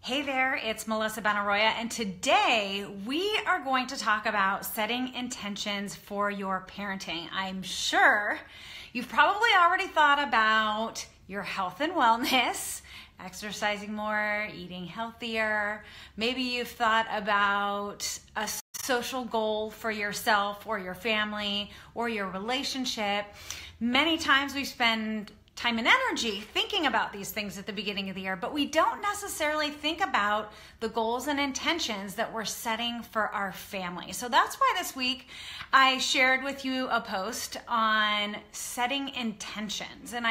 Hey there, it's Melissa Benaroya, and today we are going to talk about setting intentions for your parenting. I'm sure you've probably already thought about your health and wellness, exercising more, eating healthier. Maybe you've thought about a social goal for yourself or your family or your relationship. Many times we spend time and energy thinking about these things at the beginning of the year, but we don't necessarily think about the goals and intentions that we're setting for our family. So that's why this week I shared with you a post on setting intentions. And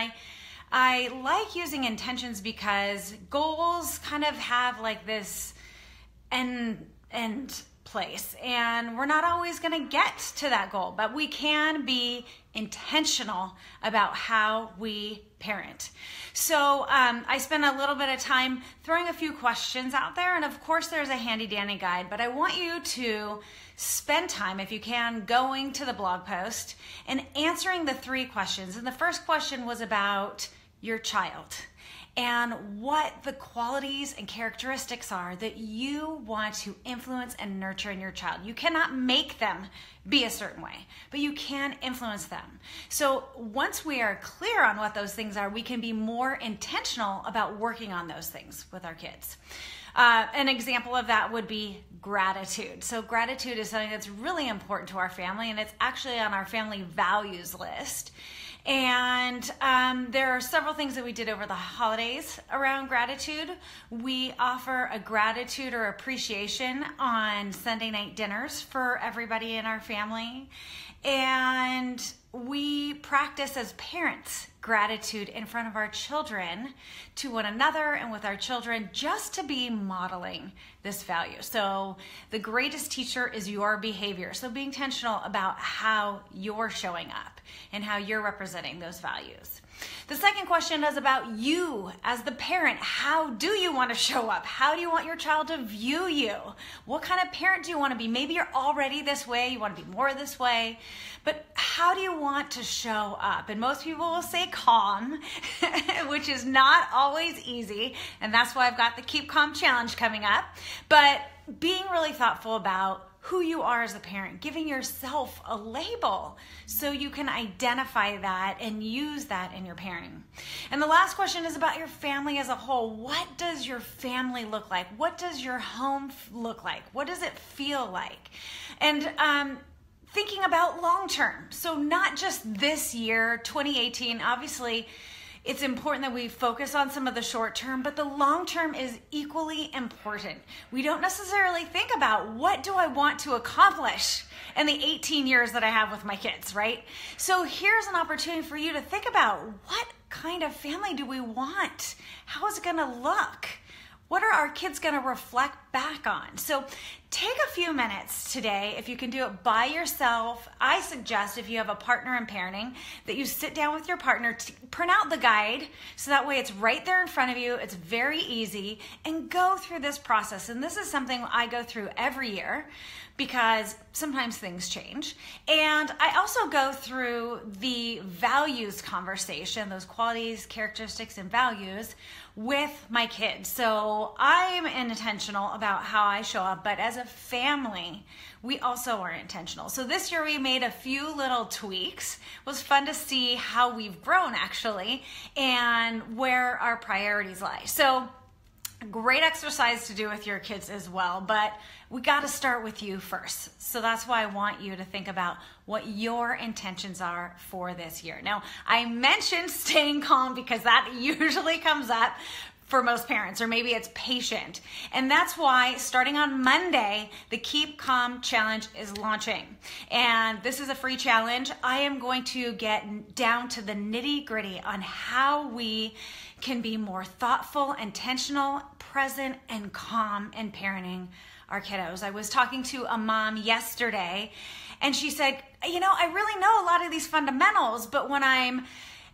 I like using intentions because goals kind of have like this end place, and we're not always going to get to that goal, but we can be intentional about how we parent. So I spent a little bit of time throwing a few questions out there, and of course there's a handy dandy guide, but I want you to spend time, if you can, going to the blog post and answering the 3 questions. And the first question was about your child and what the qualities and characteristics are that you want to influence and nurture in your child. You cannot make them be a certain way, but you can influence them. So once we are clear on what those things are, we can be more intentional about working on those things with our kids. An example of that would be gratitude. So gratitude is something that's really important to our family, and it's actually on our family values list. And there are several things that we did over the holidays around gratitude. We offer a gratitude or appreciation on Sunday night dinners for everybody in our family. And we practice as parents gratitude in front of our children, to one another and with our children, just to be modeling this value. So the greatest teacher is your behavior. So be intentional about how you're showing up and how you're representing those values. The second question is about you as the parent. How do you want to show up? How do you want your child to view you? What kind of parent do you want to be? Maybe you're already this way, you want to be more this way, but how do you want to show up? And most people will say calm, which is not always easy, and that's why I've got the Keep Calm Challenge coming up. But being really thoughtful about who you are as a parent, giving yourself a label so you can identify that and use that in your parenting. And the last question is about your family as a whole. What does your family look like? What does your home look like? What does it feel like? And thinking about long term. So not just this year, 2018, obviously, it's important that we focus on some of the short term, but the long term is equally important. We don't necessarily think about what do I want to accomplish in the 18 years that I have with my kids, right? So here's an opportunity for you to think about, what kind of family do we want? How is it going to look? What are our kids going to reflect back on? So take a few minutes today. If you can do it by yourself, I suggest, if you have a partner in parenting, that you sit down with your partner, print out the guide, so that way it's right there in front of you. It's very easy, and go through this process. And this is something I go through every year because sometimes things change. And I also go through the values conversation, those qualities, characteristics, and values with my kids. So I'm intentional about how I show up, but as a family, we also are intentional. So this year we made a few little tweaks. It was fun to see how we've grown actually, and where our priorities lie. So great exercise to do with your kids as well, but we got to start with you first. So that's why I want you to think about what your intentions are for this year. Now, I mentioned staying calm because that usually comes up for most parents, or maybe it's patient. And that's why starting on Monday, the Keep Calm Challenge is launching. And this is a free challenge. I am going to get down to the nitty-gritty on how we can be more thoughtful, intentional, present, and calm in parenting our kiddos. I was talking to a mom yesterday, and she said, you know, I really know a lot of these fundamentals, but when I'm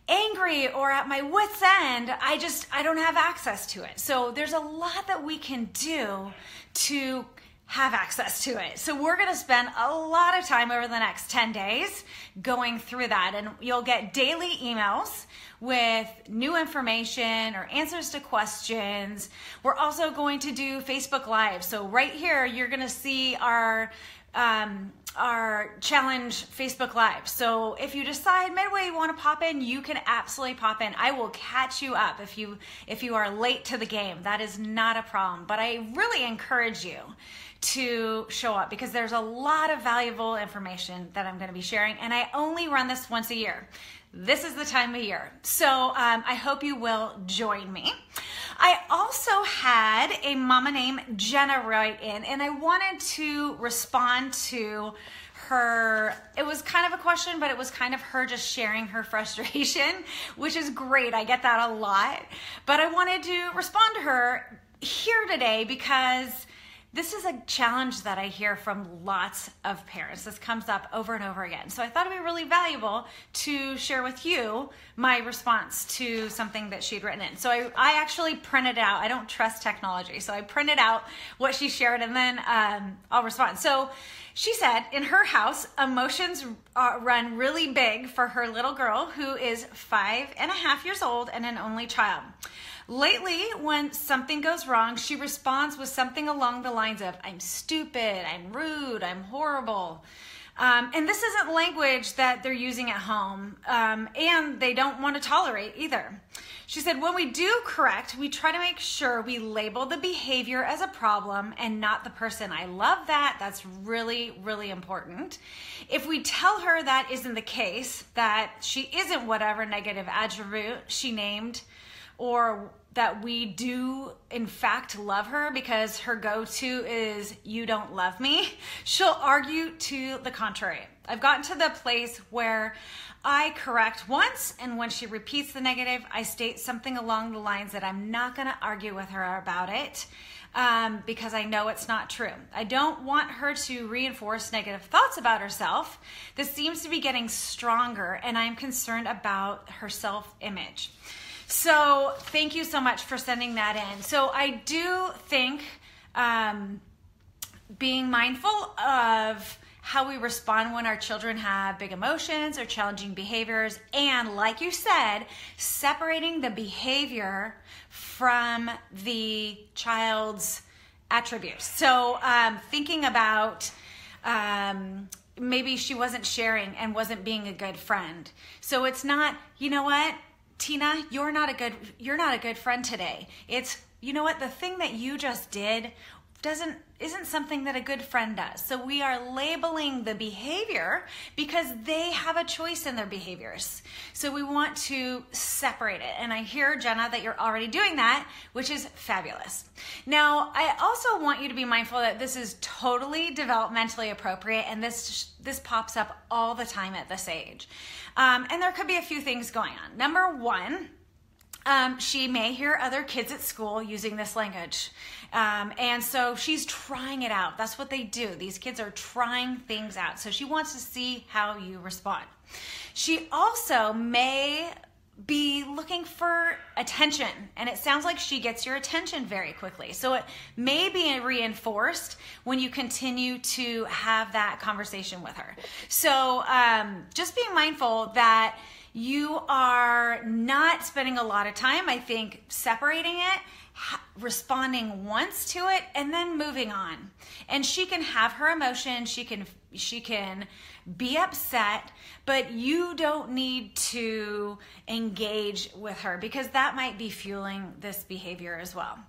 angry or at my wit's end, I don't have access to it. So there's a lot that we can do to have access to it. So we're going to spend a lot of time over the next 10 days going through that, and you'll get daily emails with new information or answers to questions. We're also going to do Facebook Live. So right here, you're going to see our challenge Facebook Live. So if you decide midway you want to pop in, you can absolutely pop in. I will catch you up if you are late to the game. That is not a problem. But I really encourage you to show up because there's a lot of valuable information that I'm going to be sharing, and I only run this once a year. This is the time of year. So I hope you will join me. I also had a mama named Jenna write in, and I wanted to respond to her. It was kind of a question, but it was kind of her just sharing her frustration, which is great. I get that a lot. But I wanted to respond to her here today because this is a challenge that I hear from lots of parents. This comes up over and over again. So I thought it'd be really valuable to share with you my response to something that she'd written in. So I actually printed out. I don't trust technology. So I printed out what she shared, and then I'll respond. So she said, in her house, emotions run really big for her little girl who is 5.5 years old and an only child. Lately, when something goes wrong, she responds with something along the lines of, I'm stupid, I'm rude, I'm horrible. And this isn't language that they're using at home, and they don't want to tolerate either. She said, when we do correct, we try to make sure we label the behavior as a problem and not the person. I love that. That's really, really important. If we tell her that isn't the case, that she isn't whatever negative attribute she named, or that we do in fact love her because her go-to is you don't love me, she'll argue to the contrary. I've gotten to the place where I correct once, and when she repeats the negative, I state something along the lines that I'm not going to argue with her about it because I know it's not true. I don't want her to reinforce negative thoughts about herself. This seems to be getting stronger, and I'm concerned about her self-image. So thank you so much for sending that in. So I do think being mindful of how we respond when our children have big emotions or challenging behaviors, and like you said, separating the behavior from the child's attributes. So thinking about maybe she wasn't sharing and wasn't being a good friend. So it's not, you know what, Tina, you're not a good friend today. It's, you know what, the thing that you just did isn't something that a good friend does. So we are labeling the behavior because they have a choice in their behaviors. So we want to separate it. And I hear, Jenna, that you're already doing that, which is fabulous. Now, I also want you to be mindful that this is totally developmentally appropriate, and this pops up all the time at this age. And there could be a few things going on. Number one, she may hear other kids at school using this language. And so she's trying it out. That's what they do. These kids are trying things out. So she wants to see how you respond. She also may be looking for attention, and it sounds like she gets your attention very quickly. So it may be reinforced when you continue to have that conversation with her. So just being mindful that you are not spending a lot of time, I think, separating it, responding once to it, and then moving on. And she can have her emotion, she can be upset, but you don't need to engage with her because that might be fueling this behavior as well.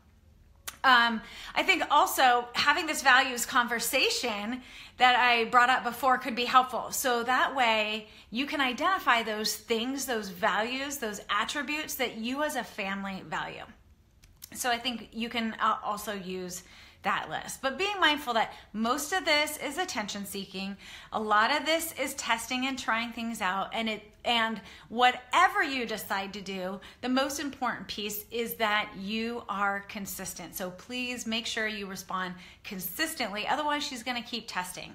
I think also having this values conversation that I brought up before could be helpful. So that way you can identify those things, those values, those attributes that you as a family value. So I think you can also use that list. But being mindful that most of this is attention seeking. A lot of this is testing and trying things out. And whatever you decide to do, the most important piece is that you are consistent. So please make sure you respond consistently. Otherwise, she's going to keep testing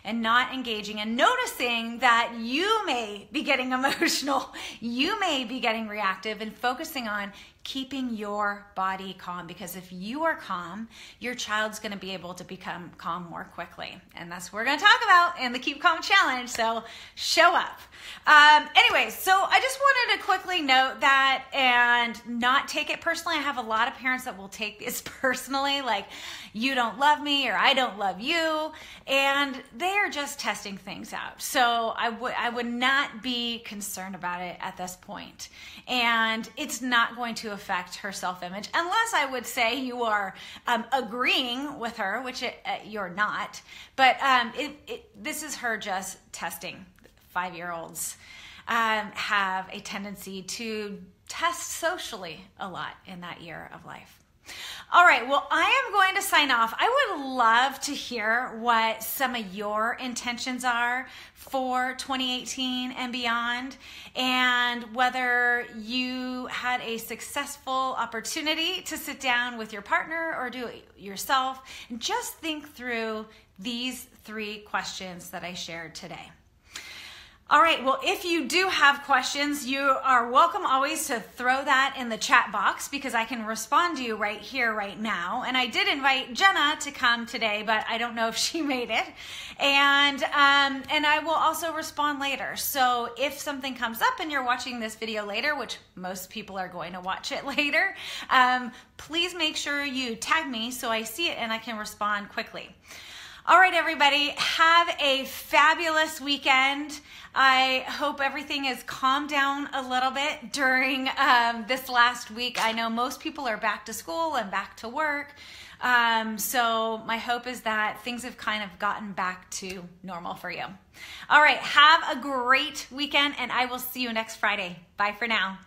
and not engaging and noticing that you may be getting emotional. You may be getting reactive and focusing on keeping your body calm, because if you are calm, your child's going to be able to become calm more quickly. And that's what we're going to talk about in the Keep Calm Challenge. So show up. Anyway, so I just wanted to quickly note that and not take it personally. I have a lot of parents that will take this personally, like you don't love me or I don't love you. And they are just testing things out. So I would not be concerned about it at this point. And it's not going to affect her self-image, unless I would say you are agreeing with her, which you're not. But this is her just testing. 5-year-olds have a tendency to test socially a lot in that year of life. All right, well, I am going to sign off. I would love to hear what some of your intentions are for 2018 and beyond, and whether you had a successful opportunity to sit down with your partner or do it yourself, and just think through these 3 questions that I shared today. All right, well, if you do have questions, you are welcome always to throw that in the chat box, because I can respond to you right here, right now. And I did invite Jenna to come today, but I don't know if she made it. And I will also respond later. So if something comes up and you're watching this video later, which most people are going to watch it later, please make sure you tag me so I see it and I can respond quickly. All right, everybody, have a fabulous weekend. I hope everything is calmed down a little bit during this last week. I know most people are back to school and back to work. So my hope is that things have kind of gotten back to normal for you. All right, have a great weekend, and I will see you next Friday. Bye for now.